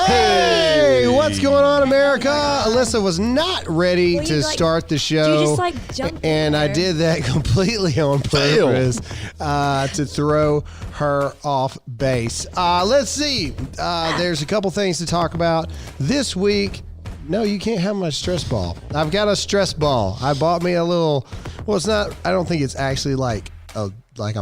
Hey, what's going on, America? Alyssa was not ready to start the show. You just jumped and in I there. did that completely on purpose to throw her off base. Let's see. There's a couple things to talk about this week. No, you can't have my stress ball. I've got a stress ball. I bought me a little. Well, it's not. I don't think it's actually like a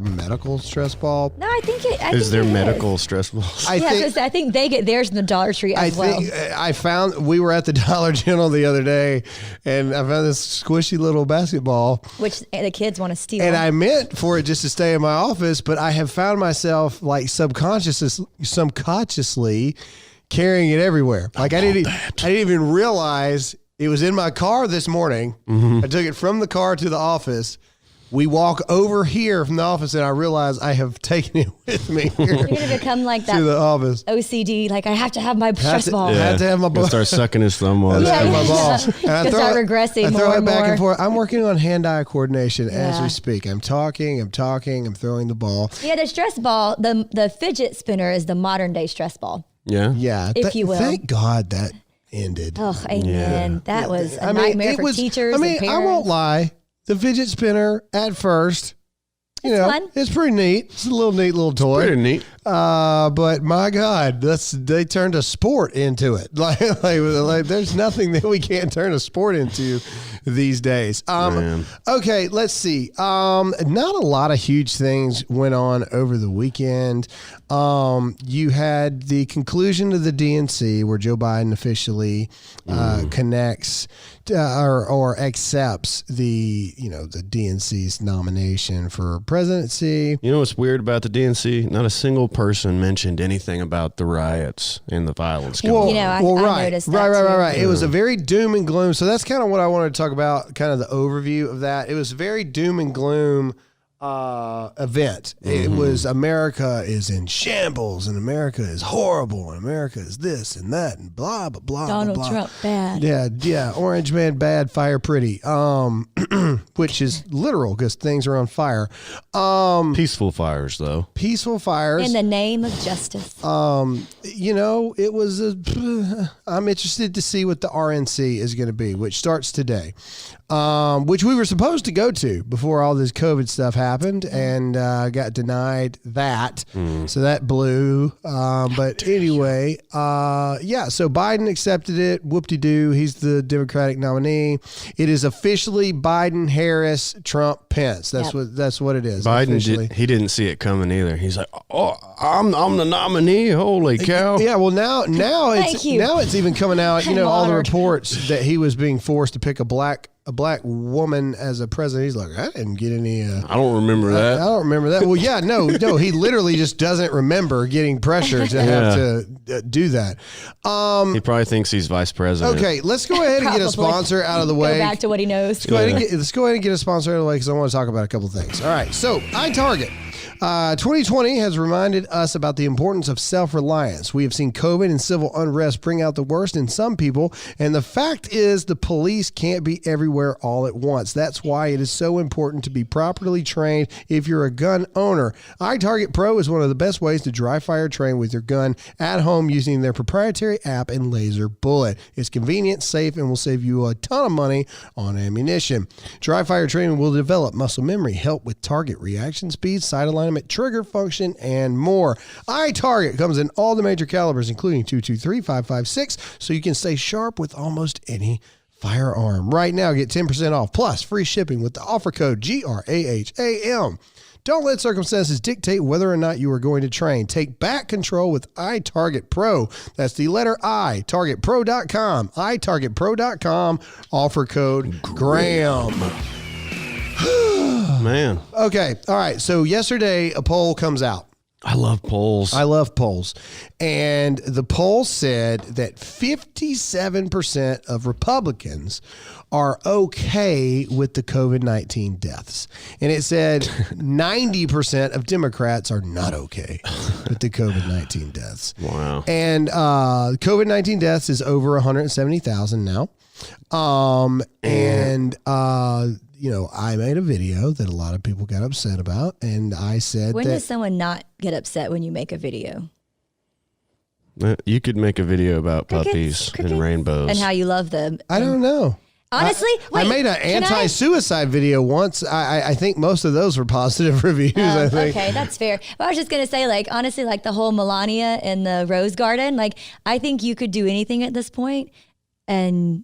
medical stress ball. No, I think it Is there it medical stress balls? I think they get theirs in the Dollar Tree as well. I found we were at the Dollar General the other day, and I found this squishy little basketball, Which the kids want to steal. and I meant for it just to stay in my office, but I have found myself like subconsciously carrying it everywhere. Like I didn't even realize it was in my car this morning. I took it from the car to the office. We walk over here from the office, and I realize I have taken it with me here You're gonna become like to the that office. OCD. Like I have to have my stress ball. I have to have my ball. Start sucking his thumb on I it. have my ball. And I Just throw start it- regressing I throw more it and back more. and forth. I'm working on hand-eye coordination as Yeah. we speak. I'm talking, I'm throwing the ball. Yeah, the stress ball, the fidget spinner is the modern day stress ball. Yeah. Yeah. If you will. Thank God that ended. Oh, amen. That was a I mean, nightmare it for was, teachers I mean, and I parents. won't lie. The fidget spinner at first, you It's know, fun. it's pretty neat. It's a neat little toy. Pretty neat. But my God, they turned a sport into it. Like there's nothing that we can't turn a sport into these days. Man. Okay, let's see. Not a lot of huge things went on over the weekend. You had the conclusion of the DNC where Joe Biden officially connects or accepts the DNC's nomination for presidency. You know what's weird about the DNC? Not a single person mentioned anything about the riots and the violence going on. I noticed that Right. too. It was a very doom and gloom. So that's kind of what I wanted to talk about, kind of the overview of that. It was a very doom and gloom event. It was America is in shambles and America is horrible and America is this and that and blah, blah, blah, Donald blah, blah. Trump bad. Yeah. Orange man bad, fire pretty. Which is literal because things are on fire. Peaceful fires, though. Peaceful fires. In the name of justice. It was I'm interested to see what the RNC is going to be, which starts today, which we were supposed to go to before all this COVID stuff happened and got denied that. So that blew. But anyway, so Biden accepted it. Whoop-de-doo. He's the Democratic nominee. It is officially Biden, Harris, Trump, Pence. That's what it is. Biden didn't see it coming either. He's like, "Oh, I'm the nominee. Holy cow!" Yeah, well now Thank you. it's even coming out. I'm All the honored. reports that he was being forced to pick a black woman as a president. He's like, I didn't get any. I don't remember I that. don't remember that. Well, yeah, no, he literally just doesn't remember getting pressure to have to do that. He probably thinks he's vice president. Okay, let's go ahead and get a Probably. sponsor out of the Go way. back to what he knows. Let's go ahead and get a sponsor out of the way because I want to talk about a couple of things. All right, so iTarget. 2020 has reminded us about the importance of self-reliance. We have seen COVID and civil unrest bring out the worst in some people, and the fact is the police can't be everywhere all at once. That's why it is so important to be properly trained if you're a gun owner. iTarget Pro is one of the best ways to dry fire train with your gun at home using their proprietary app and laser bullet. It's convenient, safe, and will save you a ton of money on ammunition. Dry fire training will develop muscle memory, help with target reaction speed, sight alignment, trigger function, and more. iTarget comes in all the major calibers, including .223, .556, so you can stay sharp with almost any firearm. Right now, get 10% off plus free shipping with the offer code GRAHAM. Don't let circumstances dictate whether or not you are going to train. Take back control with iTarget Pro. That's the letter I, targetpro.com, itargetpro.com, offer code GRAHAM. Man, Okay. All right. So yesterday a poll comes out. I love polls. I love polls. And the poll said that 57% of Republicans are okay with the COVID-19 deaths. And it said 90% of Democrats are not okay with the COVID-19 deaths. Wow. And COVID-19 deaths is over 170,000 now. I made a video that a lot of people got upset about, and I said When that does someone not get upset when you make a video? You could make a video about puppies crickets, and rainbows. and how you love them. I don't know. Honestly, I made an anti-suicide video once. I think most of those were positive reviews. I think. Okay, that's fair. But I was just gonna say, like, honestly, like the whole Melania in the Rose Garden, like, I think you could do anything at this point, and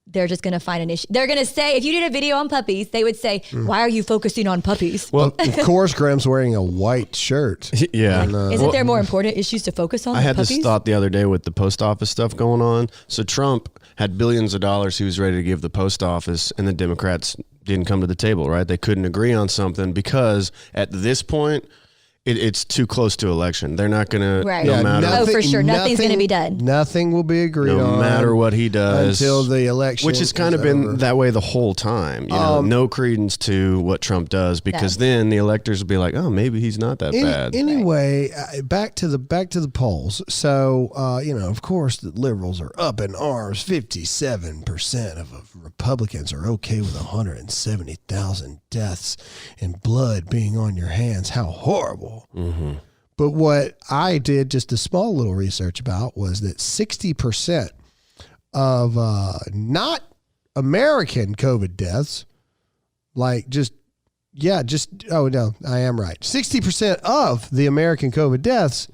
they're just gonna find an issue. They're gonna say, if you did a video on puppies, they would say, "Why are you focusing on puppies?" Well, Of course, Graham's wearing a white shirt. yeah. Isn't there more important issues to focus on? I had puppies? this thought the other day with the post office stuff going on. So Trump had billions of dollars he was ready to give the post office, and the Democrats didn't come to the table, right? They couldn't agree on something because at this point, it's too close to election. They're not going to, Right. no Yeah, matter Oh, for sure. Nothing's gonna be done. Nothing will be agreed no on. matter what he does until the election. which has kind of is been over. that way the whole time. You know, no credence to what Trump does because then the electors will be like, oh, maybe he's not that bad. Anyway, back to the polls. So of course, the liberals are up in arms. 57% of Republicans are okay with 170,000 deaths and blood being on your hands. How horrible! Mm-hmm. But what I did just a small little research about was that 60% of not American COVID deaths, oh no, I am right. 60% of the American COVID deaths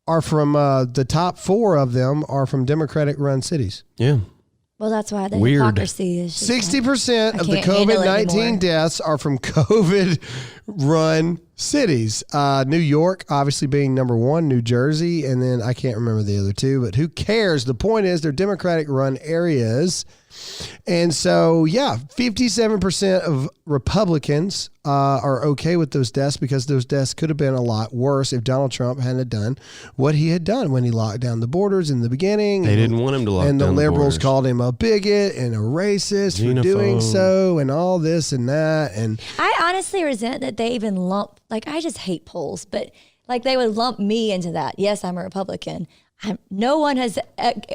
are from the top 4 of them are from Democratic run cities. Yeah. Well, that's why the Weird. hypocrisy is. 60% of the can't handle it COVID-19 anymore. deaths are from COVID-run cities. New York, obviously being number 1, New Jersey, and then I can't remember the other 2, but who cares? The point is they're Democratic-run areas. And so, 57% of Republicans are okay with those deaths because those deaths could have been a lot worse if Donald Trump hadn't done what he had done when he locked down the borders in the beginning. They didn't want him to lock and down the liberals borders. called him a bigot and a racist for doing Xenophobe. so and all this and that. And I honestly resent that they even lump, like, I just hate polls, but like they would lump me into that. Yes, I'm a Republican. No one has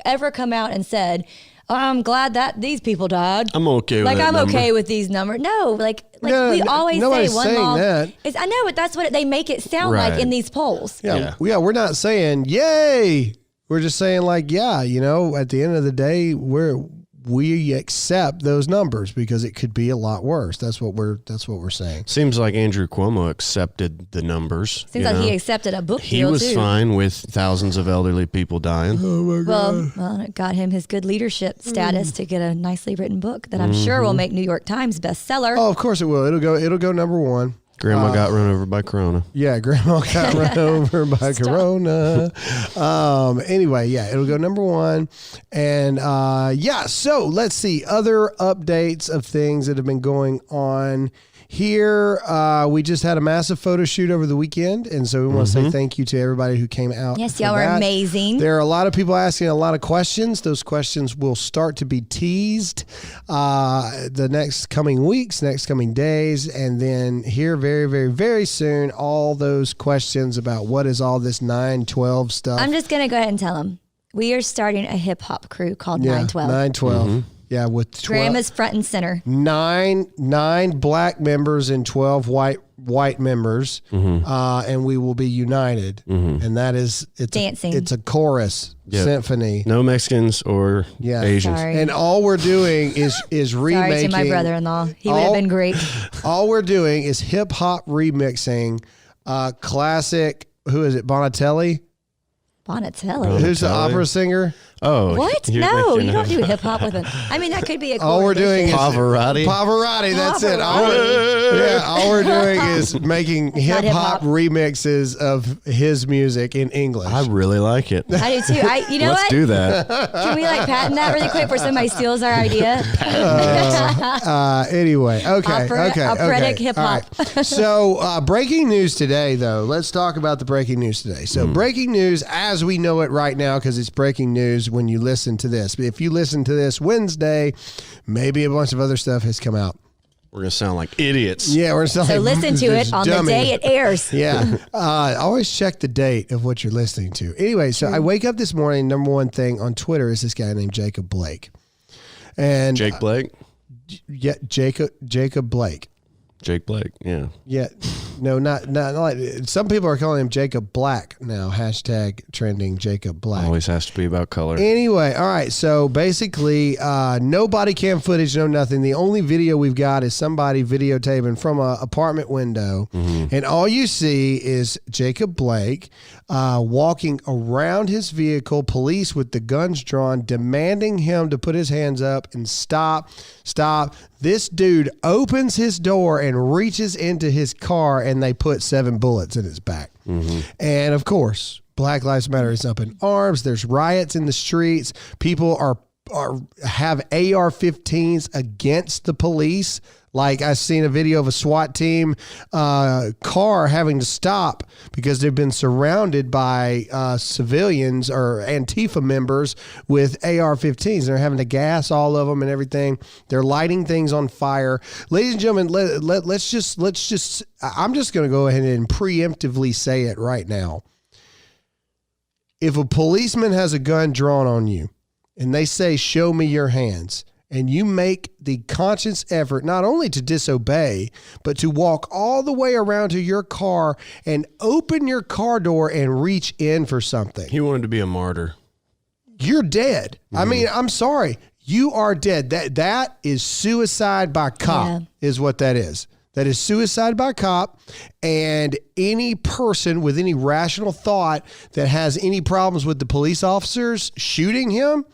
ever come out and said, oh, I'm glad that these people died. I'm okay with like that I'm number. okay with these numbers. No, No, we always say nobody's one saying law. that. I know, but that's what they make it sound like Right. in these polls. Yeah. we're not saying yay. We're just saying at the end of the day, we accept those numbers because it could be a lot worse. That's what we're saying. Seems like Andrew Cuomo accepted the numbers. Seems like he accepted a book He deal was too. fine with thousands of elderly people dying. Well, it got him his good leadership status to get a nicely written book that I'm sure will make New York Times bestseller. Oh, of course it will. It'll go number 1. Grandma got run over by Corona. Yeah, Grandma got run over by Corona. Anyway, it'll go number 1. And so let's see. Other updates of things that have been going on here. We just had a massive photo shoot over the weekend. And so we want to say thank you to everybody who came out. Yes, for y'all are that. amazing. There are a lot of people asking a lot of questions. Those questions will start to be teased the next coming weeks, next coming days. And then here very, very, very soon, all those questions about what is all this 912 stuff. I'm just going to go ahead and tell them. We are starting a hip hop crew called 912. 912. Yeah, with 12, Graham is front and center. nine black members and 12 white members, and we will be united. And that is Dancing. It's a chorus symphony. No Mexicans or Asians. Sorry. And all we're doing is remaking. Sorry to my brother-in-law. He would have been great. All we're doing is hip hop remixing classic. Who is it? Bonatelli. Bonatelli. Who's the Bonatelli. opera singer? Oh, What? you're No, thinking you don't of do hip hop with it. I mean, that could be a cool All we're doing is addition. Pavarotti. Pavarotti. That's it. Pavarotti. All we're doing is making hip hop hip-hop. remixes of his music in English. I really like it. I do too. You know Let's what? do that. Can we patent that really quick before somebody steals our idea? Anyway, okay. Operatic hip All hop. right. So, breaking news today, though. Let's talk about the breaking news today. So, breaking news as we know it right now, because it's breaking news when you listen to this. But if you listen to this Wednesday, maybe a bunch of other stuff has come out. We're going to sound like idiots. Yeah, we're still So listen to it on the day it airs. Yeah. Always check the date of what you're listening to. Anyway, so I wake up this morning, number one thing on Twitter is this guy named Jacob Blake. And Jake Blake? Jacob Blake. Jake Blake, yeah. Yeah. No, not like some people are calling him Jacob Black now. Hashtag trending Jacob Black. Always has to be about color. Anyway, all right. So basically, no body cam footage, no nothing. The only video we've got is somebody videotaping from an apartment window, and all you see is Jacob Blake walking around his vehicle. Police with the guns drawn, demanding him to put his hands up and stop. This dude opens his door and reaches into his car, and they put 7 bullets in his back. And of course, Black Lives Matter is up in arms. There's riots in the streets. People have AR-15s against the police. Like, I've seen a video of a SWAT team car having to stop because they've been surrounded by civilians or Antifa members with AR-15s. They're having to gas all of them and everything. They're lighting things on fire. Ladies and gentlemen, let's just. I'm just going to go ahead and preemptively say it right now. If a policeman has a gun drawn on you and they say, "Show me your hands," and you make the conscious effort not only to disobey, but to walk all the way around to your car and open your car door and reach in for something, He wanted to be a martyr. you're dead. I mean, I'm sorry. You are dead. That is suicide by cop is what that is. That is suicide by cop, and any person with any rational thought that has any problems with the police officers shooting him,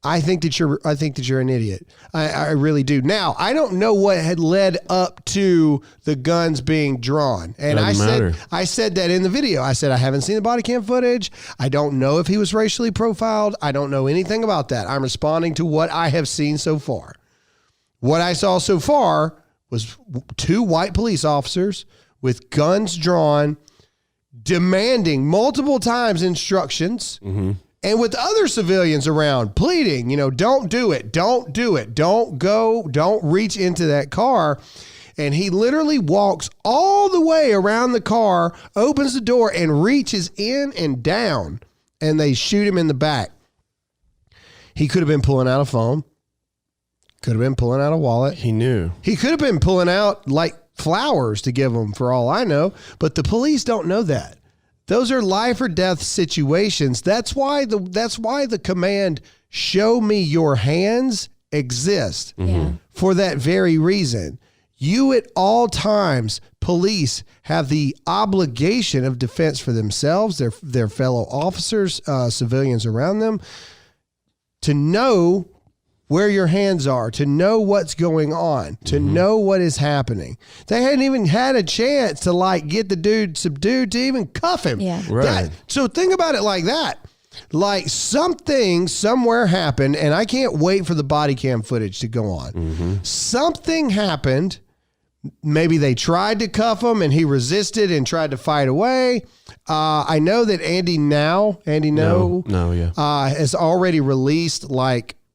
I think that you're an idiot. I really do. Now, I don't know what had led up to the guns being drawn. And I said that in the video. I said I haven't seen the body cam footage. I don't know if he was racially profiled. I don't know anything about that. I'm responding to what I have seen so far. What I saw so far was 2 white police officers with guns drawn, demanding multiple times instructions, and with other civilians around pleading, don't do it. Don't do it. Don't go. Don't reach into that car. And he literally walks all the way around the car, opens the door, and reaches in and down, and they shoot him in the back. He could have been pulling out a phone. Could have been pulling out a wallet. He knew. He could have been pulling out like flowers to give them, for all I know. But the police don't know that. Those are life or death situations. That's why the command, "Show me your hands," exists. For that very reason. You at all times, police have the obligation of defense for themselves, their fellow officers, civilians around them, to know where your hands are, to know what's going on, to know what is happening. They hadn't even had a chance to get the dude subdued to even cuff him. Yeah. Right. So think about it like that. Like, something somewhere happened, and I can't wait for the body cam footage to go on. Something happened. Maybe they tried to cuff him and he resisted and tried to fight away. I know that Andy No, has already released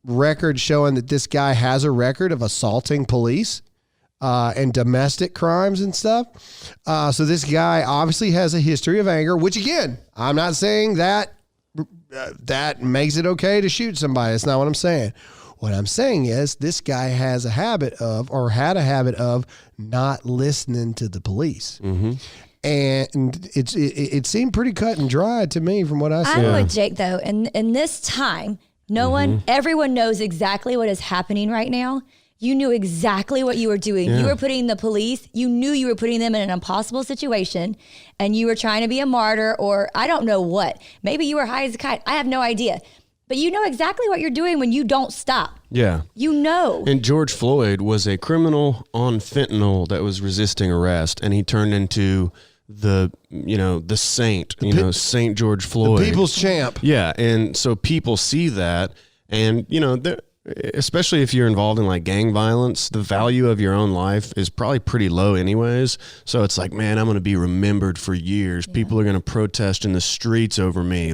records showing that this guy has a record of assaulting police and domestic crimes and stuff. So this guy obviously has a history of anger, which, again, I'm not saying that makes it okay to shoot somebody. That's not what I'm saying. What I'm saying is this guy has a habit of, or had a habit of, not listening to the police. And it seemed pretty cut and dry to me from what I saw. I'm with Jake, though. In this time, everyone knows exactly what is happening right now. You knew exactly what you were doing. You were putting the police, you knew you were putting them in an impossible situation, and you were trying to be a martyr, or I don't know what. Maybe you were high as a kite. I have no idea. But you know exactly what you're doing when you don't stop. Yeah. You know. And George Floyd was a criminal on fentanyl that was resisting arrest, and he turned into the saint, Saint George Floyd. The people's champ. Yeah, and so people see that, and especially if you're involved in gang violence, the value of your own life is probably pretty low anyways. So it's like, man, I'm going to be remembered for years. Yeah. People are going to protest in the streets over me.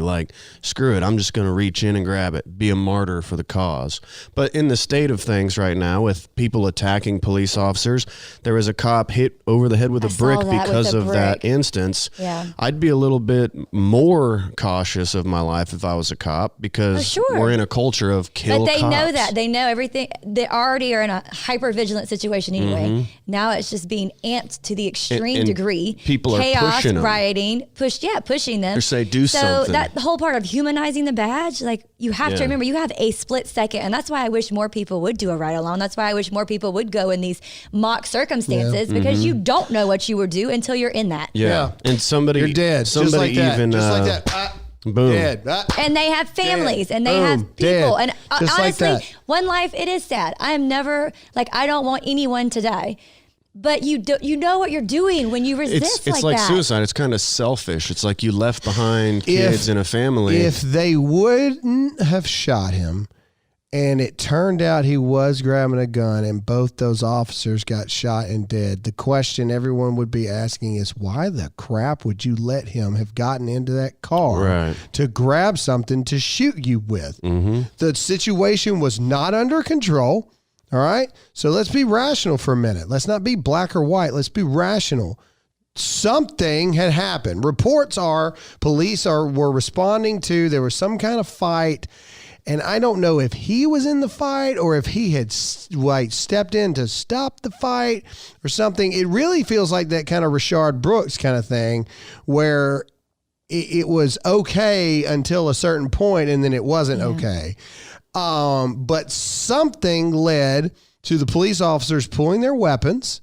Screw it. I'm just going to reach in and grab it, be a martyr for the cause. But in the state of things right now, with people attacking police officers, there was a cop hit over the head with a brick because of that instance. Yeah. I'd be a little bit more cautious of my life if I was a cop, because we're in a culture of kill cops. But they know that. that. They know everything. They already are in a hyper vigilant situation anyway. Now it's just being amped to the extreme And degree. people are chaos, pushing them. rioting, pushing them. Or say, do so something. that the whole part of humanizing the badge, like you have to Yeah. remember, you have a split second, and that's why I wish more people would do a ride along. That's why I wish more people would go in these mock circumstances because you don't know what you would do until you're in that. Yeah. And somebody, You're dead. Somebody just like that. even, just like that. boom. Dead. And they have families and they Boom. have people. Dead. And Just like honestly, that. one life, it is sad. I am never, like, I don't want anyone to die. But you know what you're doing when you resist It's like that. suicide. It's kind of selfish. It's like you left behind kids and a family. If they wouldn't have shot him and it turned out he was grabbing a gun and both those officers got shot and dead, the question everyone would be asking is, why the crap would you let him have gotten into that car Right. to grab something to shoot you with? The situation was not under control. All right. So let's be rational for a minute. Let's not be black or white. Let's be rational. Something had happened. Reports are police were responding to, there was some kind of fight. And I don't know if he was in the fight or if he had stepped in to stop the fight or something. It really feels like that kind of Rashard Brooks kind of thing where it was okay until a certain point and then it wasn't okay. But something led to the police officers pulling their weapons,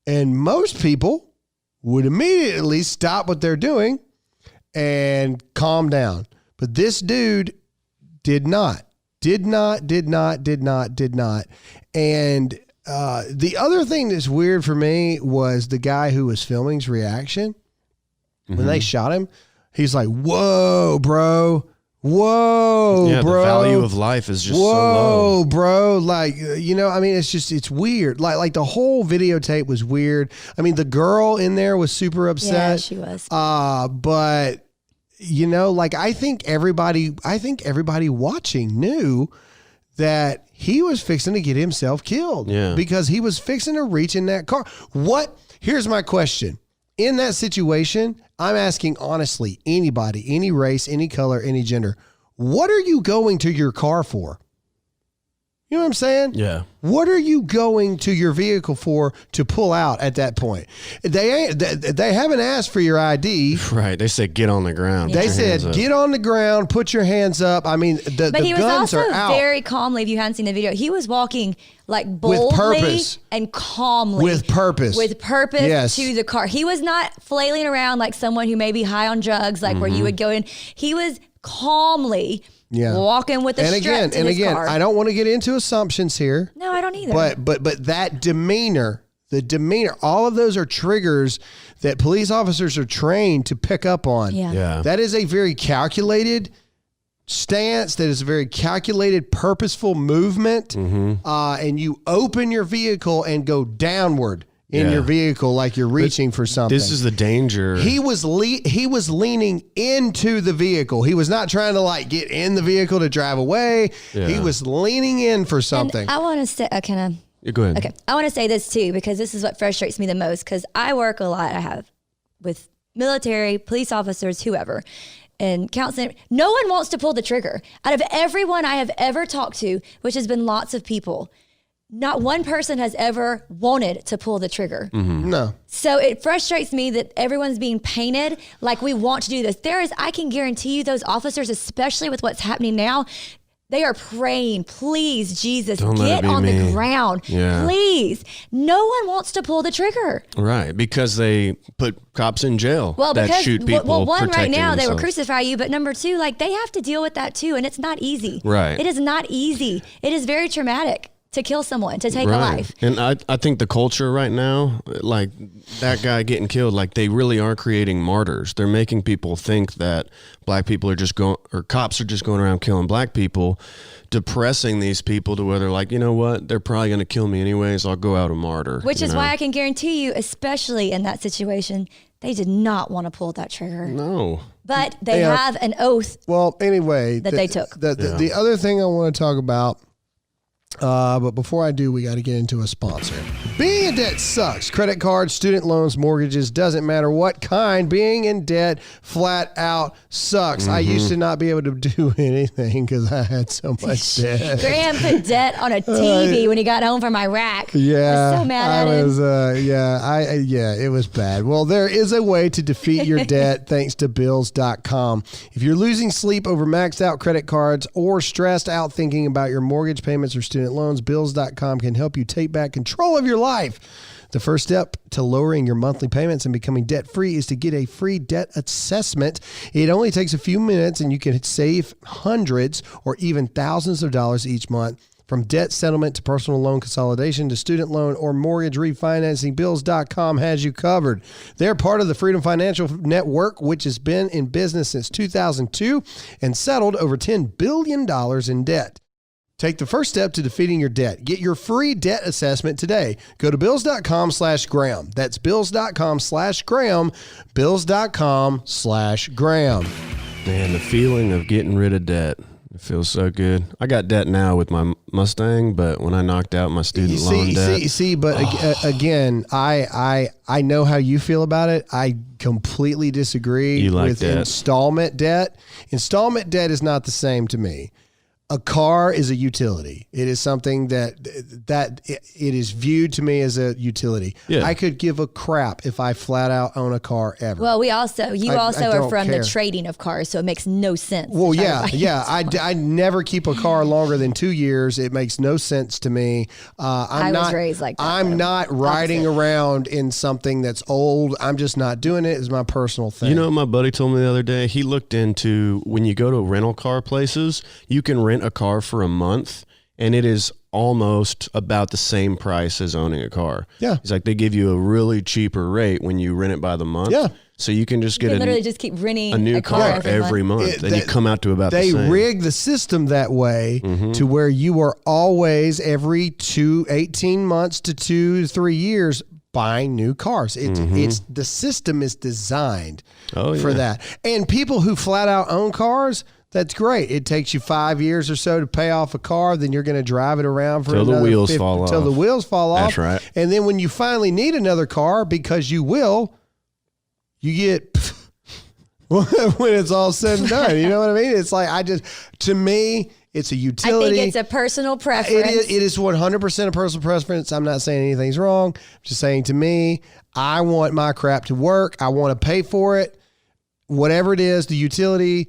and most people would immediately stop what they're doing and calm down. But this dude did not. And the other thing that's weird for me was the guy who was filming's reaction. When they shot him, he's like, whoa, bro. Whoa, yeah, bro. the value of life is just so Whoa, low. bro. Like, I mean, it's weird. Like the whole videotape was weird. I mean, the girl in there was super upset. Yeah, she was. But like I think everybody watching knew that he was fixing to get himself killed. Yeah. Because he was fixing to reach in that car. Here's my question. In that situation, I'm asking honestly, anybody, any race, any color, any gender, what are you going to your car for? You know what I'm saying? Yeah. What are you going to your vehicle for to pull out at that point? They haven't asked for your ID. Right. They said, get on the ground. They said, get on the ground, put your hands up. I mean, the But he was guns also are out. very calmly, if you hadn't seen the video, he was walking like boldly purpose. and calmly. With purpose. Yes. To the car. He was not flailing around like someone who may be high on drugs, like where you would go in. He was calmly walking with a strap to his car. I don't want to get into assumptions here. No, I don't either. But that demeanor, all of those are triggers that police officers are trained to pick up on. Yeah. That is a very calculated stance. That is a very calculated, purposeful movement. And you open your vehicle and go downward in your vehicle like you're reaching for something. This is the danger. He was leaning into the vehicle. He was not trying to like get in the vehicle to drive away. Yeah. He was leaning in for something. And I want to say, Yeah, go ahead. Okay. I want to say this too, because this is what frustrates me the most, because I work a lot. I have with military, police officers, whoever, and counseling. No one wants to pull the trigger. Out of everyone I have ever talked to, which has been lots of people, not one person has ever wanted to pull the trigger. No. So it frustrates me that everyone's being painted like we want to do this. I can guarantee you those officers, especially with what's happening now, they are praying, please, Jesus, Don't let get it be on me. the ground. Yeah. Please. No one wants to pull the trigger. Right. Because they put cops in jail Well, that because, shoot people. well, one, right protecting now, they will themselves. crucify you. But number two, like they have to deal with that too. And it's not easy. Right. It is not easy. It is very traumatic to kill someone, to take a life. And I think the culture right now, like that guy getting killed, like they really are creating martyrs. They're making people think that black people are just going, or cops are just going around killing black people, depressing these people to where they're like, you know what, they're probably going to kill me anyways. I'll go out a martyr. Which is why I can guarantee you, especially in that situation, they did not want to pull that trigger. No. But they have an oath. Well, anyway. That they took. The other thing I want to talk about But before I do, we got to get into a sponsor. Being in debt sucks. Credit cards, student loans, mortgages, doesn't matter what kind. Being in debt flat out sucks. I used to not be able to do anything because I had so much debt. Graham put debt on a TV when he got home from Iraq. Yeah, I was so mad at him. it was bad. Well, there is a way to defeat your debt thanks to Bills.com. If you're losing sleep over maxed out credit cards or stressed out thinking about your mortgage payments or student loans, Bills.com can help you take back control of your life. The first step to lowering your monthly payments and becoming debt-free is to get a free debt assessment. It only takes a few minutes and you can save hundreds or even thousands of dollars each month. From debt settlement to personal loan consolidation to student loan or mortgage refinancing, Bills.com has you covered. They're part of the Freedom Financial Network, which has been in business since 2002 and settled over $10 billion in debt. Take the first step to defeating your debt. Get your free debt assessment today. Go to Bills.com/Graham. That's Bills.com/Graham. Bills.com/Graham. Man, the feeling of getting rid of debt. It feels so good. I got debt now with my Mustang, but when I knocked out my student loan debt. Again, I know how you feel about it. I completely disagree with debt. Installment debt. Installment debt is not the same to me. A car is a utility. It is something that it is viewed to me as a utility. Yeah. I could give a crap if I flat out own a car ever. Well, you also are from the trading of cars, so it makes no sense. Well, yeah. I never keep a car longer than 2 years. It makes no sense to me. I was raised like that. I'm not riding around in something that's old. I'm just not doing it. It's my personal thing. You know what my buddy told me the other day? He looked into when you go to rental car places, you can rent a car for a month and it is almost about the same price as owning a car. Yeah. He's like, they give you a really cheaper rate when you rent it by the month. Yeah. So you can just get literally just keep renting a new car every month. And you come out to about the same. They rig the system that way to where you are always every 18 months to 2 to 3 years buying new cars. It's the system is designed for that. And people who flat out own cars, that's great. It takes you 5 years or so to pay off a car. Then you're going to drive it around for until the wheels fall off. Until the wheels fall off. That's right. And then when you finally need another car, because you will, you get when it's all said and done. You know what I mean? It's like to me, it's a utility. I think it's a personal preference. It is 100% a personal preference. I'm not saying anything's wrong. I'm just saying to me, I want my crap to work. I want to pay for it. Whatever it is, the utility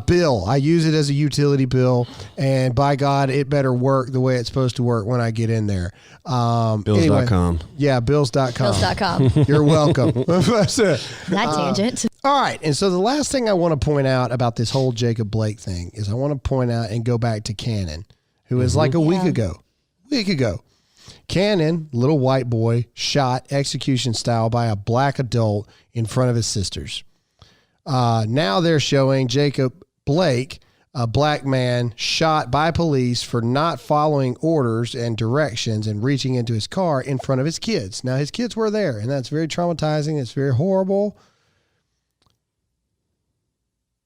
bill. I use it as a utility bill, and by God, it better work the way it's supposed to work when I get in there. Bills.com. Anyway, yeah, Bills.com. Bills.com. You're welcome. That tangent. All right. And so the last thing I want to point out about this whole Jacob Blake thing is I want to point out and go back to Cannon, who is like a week ago. Cannon, little white boy, shot execution style by a black adult in front of his sisters. Now they're showing Jacob Blake, a black man shot by police for not following orders and directions and reaching into his car in front of his kids. Now his kids were there, and that's very traumatizing. It's very horrible.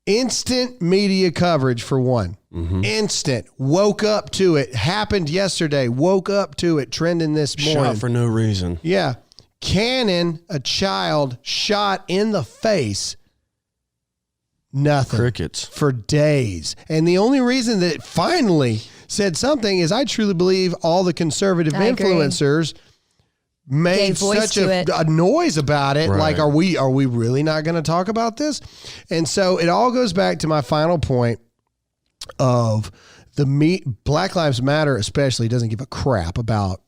Instant media coverage for one. Instant. Woke up to it. Happened yesterday. Woke up to it. Trending this morning. Shot for no reason. Yeah. Cannon, a child, shot in the face. Nothing. Crickets. For days. And the only reason that it finally said something is I truly believe all the conservative influencers made such a noise about it. Right. Like, are we really not going to talk about this? And so it all goes back to my final point of Black Lives Matter especially doesn't give a crap about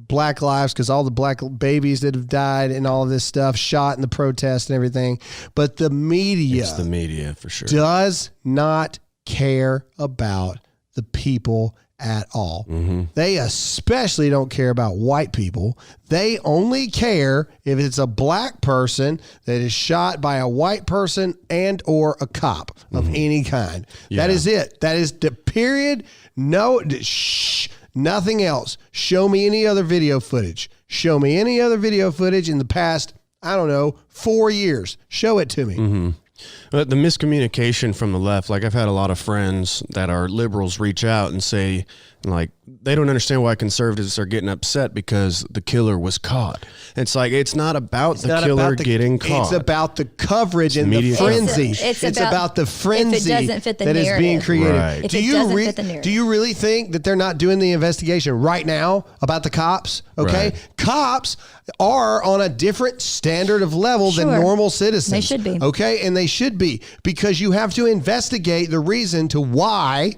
Black lives, because all the black babies that have died and all of this stuff shot in the protest and everything. But the media, it's the media for sure, does not care about the people at all. They especially don't care about white people. They only care if it's a black person that is shot by a white person and or a cop of any kind. That is it. That is the period. No, nothing else. Show me any other video footage. Show me any other video footage in the past, I don't know, 4 years. Show it to me. But the miscommunication from the left, like I've had a lot of friends that are liberals reach out and say, like, they don't understand why conservatives are getting upset because the killer was caught. It's like, it's not about the killer getting caught. It's about the coverage and the frenzy. It's about the frenzy that is being created. Right. If it doesn't fit the narrative. Do you really think that they're not doing the investigation right now about the cops? Okay. Right. Cops are on a different standard of level than normal citizens. They should be. Okay. And they should be, because you have to investigate the reason to why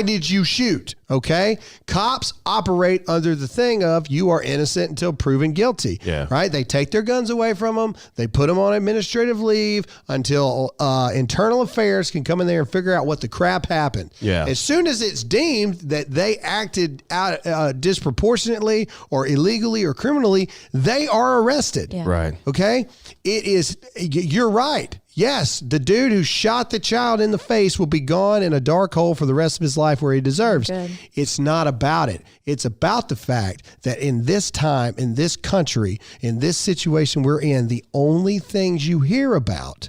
did you shoot? Okay. Cops operate under the thing of you are innocent until proven guilty. Yeah. Right. They take their guns away from them. They put them on administrative leave until internal affairs can come in there and figure out what the crap happened. Yeah. As soon as it's deemed that they acted out disproportionately or illegally or criminally, they are arrested. Yeah. Right. Okay. You're right. Yes, the dude who shot the child in the face will be gone in a dark hole for the rest of his life where he deserves. Good. It's not about it. It's about the fact that in this time, in this country, in this situation we're in, the only things you hear about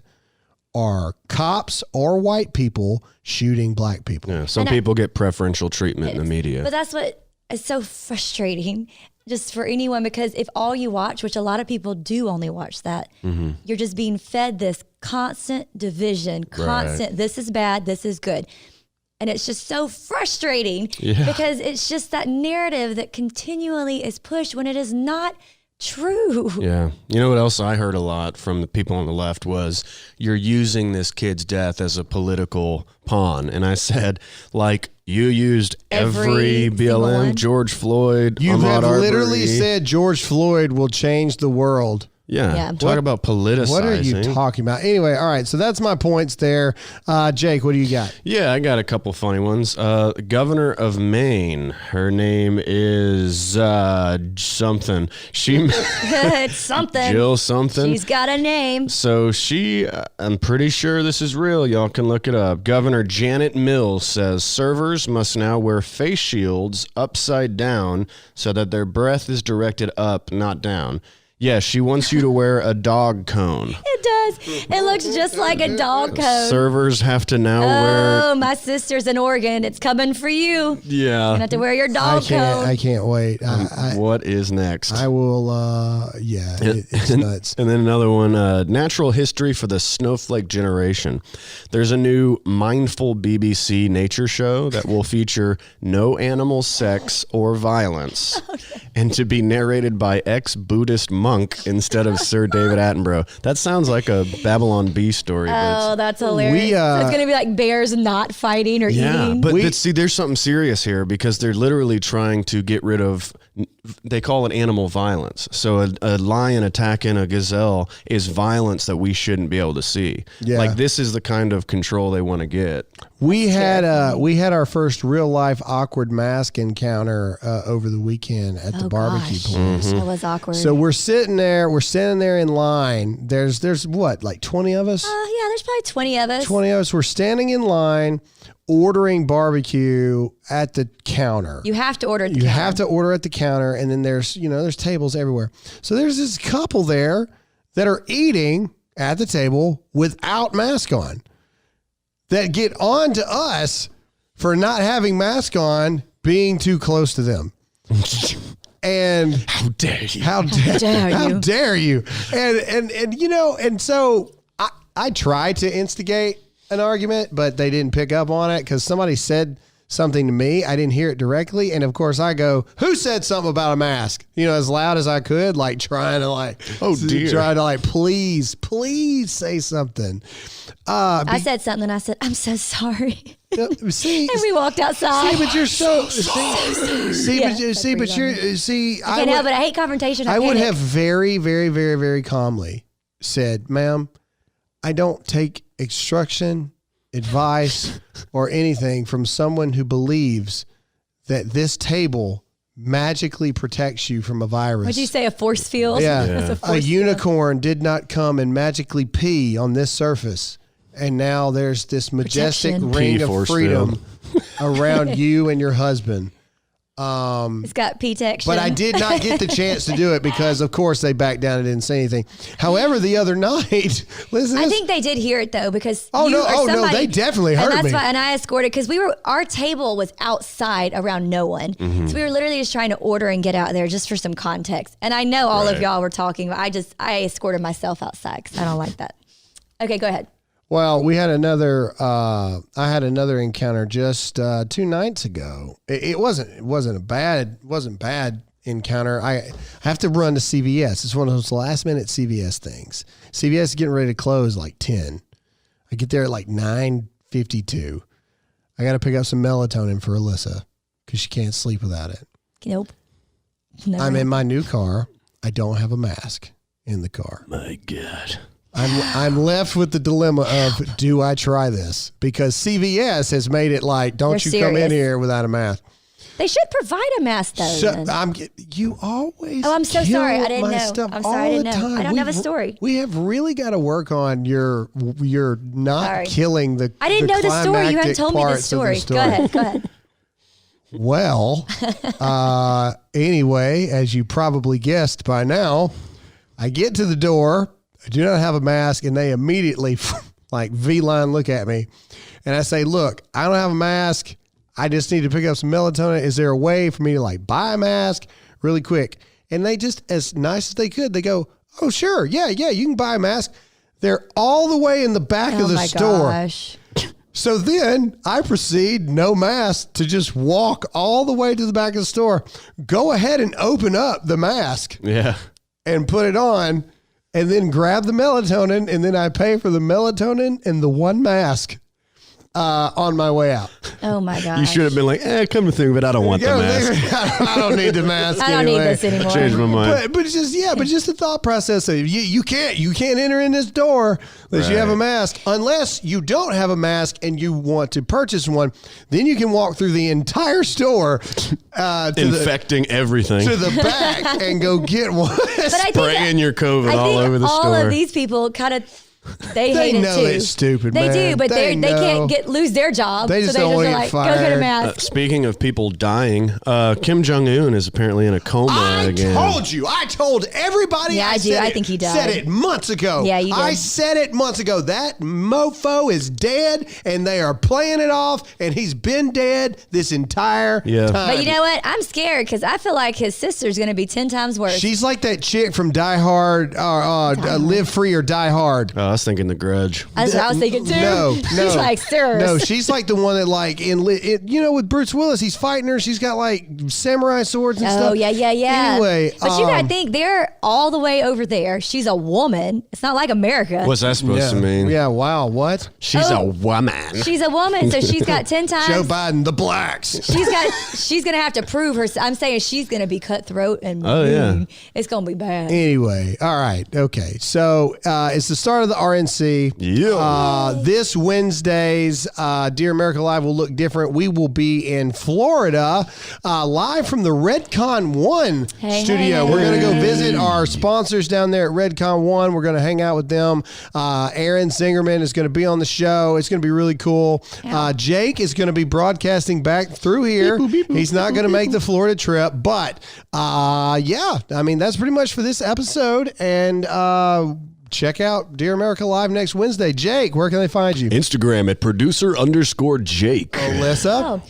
are cops or white people shooting black people. Yeah, some people get preferential treatment in the media. But that's what is so frustrating just for anyone, because if all you watch, which a lot of people do only watch that, you're just being fed this constant division, this is bad, this is good. And it's just so frustrating because it's just that narrative that continually is pushed when it is not true. Yeah. You know what else I heard a lot from the people on the left was, you're using this kid's death as a political pawn. And I said, like, you used every BLM, George Floyd, You Ahmaud have literally Arbery. said George Floyd will change the world. Yeah. Talk about politicizing. What are you talking about? Anyway, all right. So that's my points there. Jake, what do you got? Yeah, I got a couple funny ones. Governor of Maine, her name is something. It's something. Jill something. She's got a name. So I'm pretty sure this is real. Y'all can look it up. Governor Janet Mills says servers must now wear face shields upside down so that their breath is directed up, not down. Yeah, she wants you to wear a dog cone. It does. It looks just like a dog cone. Servers have to now wear... Oh, my sister's in Oregon. It's coming for you. Yeah. You have to wear your dog cone. I can't wait. What is next? I will, it's nuts. And then another one, natural history for the snowflake generation. There's a new mindful BBC nature show that will feature no animal sex or violence and to be narrated by ex-Buddhist monk instead of Sir David Attenborough. That sounds like a Babylon Bee story. Oh, that's hilarious. So it's going to be like bears not fighting or eating. But see, there's something serious here because they're literally trying to get rid of, they call it animal violence. So a lion attacking a gazelle is violence that we shouldn't be able to see. Yeah. Like, this is the kind of control they want to get. We had our first real life awkward mask encounter over the weekend at the barbecue place. That was awkward. So we're sitting there in line. There's what, like 20 of us? Yeah, there's probably 20 of us. 20 of us. We're standing in line ordering barbecue at the counter. You have to order at the You counter. have to order at the counter, and then there's tables everywhere. So there's this couple there that are eating at the table without mask on, that get on to us for not having mask on, being too close to them. And How dare you? how dare you? And so I tried to instigate an argument, but they didn't pick up on it because somebody said something to me. I didn't hear it directly. And of course I go, who said something about a mask? As loud as I could, like trying to please say something. I said something and I said, I'm so sorry. See, And we walked outside. See, but you're so. I can't help it. I hate confrontation. I would have very, very, very, very calmly said, ma'am, I don't take instruction, advice, or anything from someone who believes that this table magically protects you from a virus. Would you say a force field? Yeah. That's A force unicorn did not come and magically pee on this surface. And now there's this majestic Protection. ring Pee of force freedom around you and your husband. It's got P-Tection. But I did not get the chance to do it because, of course, they backed down and didn't say anything. However, the other night, listen. I think they did hear it though because no, somebody, they definitely heard and that's me. Why, and I escorted because our table was outside around no one, so we were literally just trying to order and get out there just for some context. And I know all of y'all were talking, but I escorted myself outside because I don't like that. Okay, go ahead. Well, we had another. I had another encounter just 2 nights ago. It wasn't bad encounter. I have to run to CVS. It's one of those last minute CVS things. CVS is getting ready to close like 10. I get there at like 9:52. I got to pick up some melatonin for Alyssa because she can't sleep without it. Nope. Never. I'm in my new car. I don't have a mask in the car. My God. I'm left with the dilemma of, do I try this? Because CVS has made it like, don't They're you come in serious. here without a mask. They should provide a mask though. So then. you always. Oh, I'm so kill sorry. I didn't my know. stuff I'm sorry. I all didn't the know. time. I don't have a story. We have really got to work on your not Sorry. killing the. I didn't know the story. You haven't told me the parts of story. Go ahead. Go ahead. Well, anyway, as you probably guessed by now, I get to the door. I do not have a mask, and they immediately like V-line look at me. And I say, look, I don't have a mask. I just need to pick up some melatonin. Is there a way for me to like buy a mask really quick? And they just, as nice as they could, they go, oh, sure. Yeah, you can buy a mask. They're all the way in the back of the store. Gosh. So then I proceed, no mask, to just walk all the way to the back of the store. Go ahead and open up the mask Yeah. and put it on, and then grab the melatonin, and then I pay for the melatonin and the one mask on my way out. Oh my gosh. You should have been like, come to think of it, I don't want the mask. I don't need the mask. I don't anyway. need this anymore. Changed my mind. But just the thought process of you can't enter in this door unless you have a Right. mask. Unless you don't have a mask and you want to purchase one, then you can walk through the entire store Infecting everything. to the back and go get one. But I think Spraying your COVID I all think over the all store. of these people kind of they They hate know it too. it's stupid, They man. do, but They they know. can't lose their job. They just so don't they wanna just get are like, go get a fired. mask. Speaking of people dying, Kim Jong-un is apparently in a coma I again. told you. I told everybody. Yeah, I do. said I it- think he died. Said it months ago. Yeah, you did. I said it months ago. That mofo is dead, and they are playing it off, and he's been dead this entire Yeah. time. But you know what? I'm scared because I feel like his sister's going to be 10 times worse. She's like that chick from Die Hard, Live Free or Die Hard. Oh, I was thinking The Grudge. That's what I was thinking too. No, She's like, sir. No, she's like the one that like with Bruce Willis, he's fighting her. She's got like samurai swords and stuff. Oh, yeah. Anyway, but you got to think they're all the way over there. She's a woman. It's not like America. What's that supposed to mean? Yeah, wow, what? She's Oh. a woman. She's a woman, so she's got 10 times. Joe Biden, the blacks. She's gonna have to prove her. I'm saying she's gonna be cutthroat and Oh, yeah. mean. It's gonna be bad. Anyway, all right, okay. So it's the start of the RNC. Yeah. This Wednesday's Dear America Live will look different. We will be in Florida, live from the Redcon 1 Hey, studio. hey, We're going to go hey. visit our sponsors down there at Redcon 1. We're going to hang out with them. Aaron Zingerman is going to be on the show. It's going to be really cool. Jake is going to be broadcasting back through here. He's not going to make the Florida trip, but yeah, I mean, that's pretty much for this episode. And check out Dear America Live next Wednesday. Jake, where can they find you? Instagram at producer_Jake. Alyssa?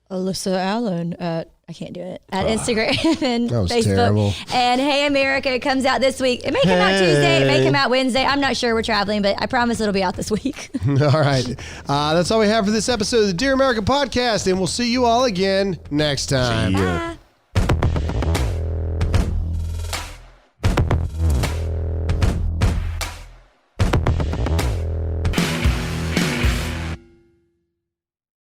Oh, Alyssa Allen at I can't do it at Instagram and That was Facebook. terrible. And Hey America, it comes out this week. It may come out Tuesday. It may come out Wednesday. I'm not sure. We're traveling, but I promise it'll be out this week. All right. That's all we have for this episode of the Dear America podcast, and we'll see you all again next time. Yeah. Bye.